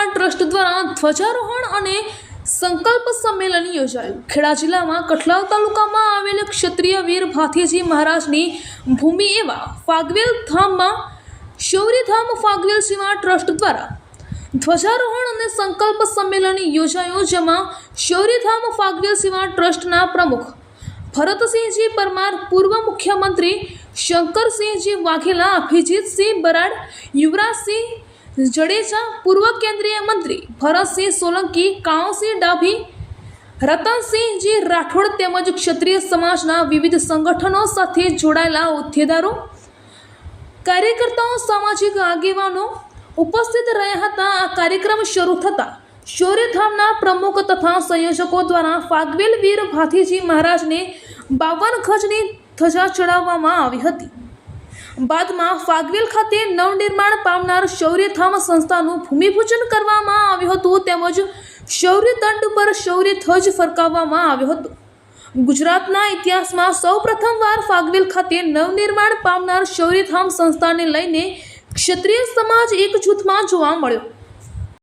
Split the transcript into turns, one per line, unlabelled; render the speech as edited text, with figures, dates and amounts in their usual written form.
Trust દ્વારા ધ્વજારોહણ અને સંકલ્પ સંમેલન યોજાયું। ખેડા જિલ્લામાં કઠલાલ તાલુકામાં આવેલ ક્ષત્રિય વીર ભાથીજી મહારાજની ભૂમિ એવા ફાગવેલ ધામમાં શૌર્યધામ ફાગવેલ સેવા ટ્રસ્ટ દ્વારા ધ્વજારોહણ અને સંકલ્પ સંમેલન યોજાયું, જેમાં શૌર્યધામ ફાગવેલ સેવા ટ્રસ્ટના પ્રમુખ ભરતસિંહજી પરમાર, પૂર્વ મુખ્યમંત્રી શંકરસિંહજી વાઘેલા, અભિજીતસિંહ બરાડ, યુવરાજસિંહ જડેજા, પૂર્વ કેન્દ્રીય મંત્રી ભરતસિંહ સોલંકી, કાઉસિંહ ડાભી, રતનસિંહજી રાઠોડ તેમજ ક્ષત્રિય સમાજના વિવિધ સંગઠનો સાથે જોડાયેલા હોદ્દેદારો, કાર્યકર્તાઓ, સામાજિક આગેવાનો ઉપસ્થિત રહ્યા હતા। આ કાર્યક્રમ શરૂ થતાં શૌર્યધામના પ્રમુખ તથા સંયોજકો દ્વારા ફાગવેલ વીર ભાથીજી મહારાજને 52 ગજની ધજા ચડાવવામાં આવી હતી। બાદમાં ફાગવેલ ખાતે નવનિર્માણ પામનાર શૌર્યધામ સંસ્થાનું ભૂમિપૂજન કરવામાં આવ્યું હતું, તેમજ શૌર્ય દંડ પર શૌર્ય ધ્વજ ફરકાવવામાં આવ્યો હતો। ગુજરાતના ઇતિહાસમાં સૌપ્રથમવાર ફાગવેલ ખાતે નવનિર્માણ પામનાર શૌર્યધામ સંસ્થાને લઈને ક્ષત્રિય સમાજ એક જૂથમાં જોવા મળ્યો।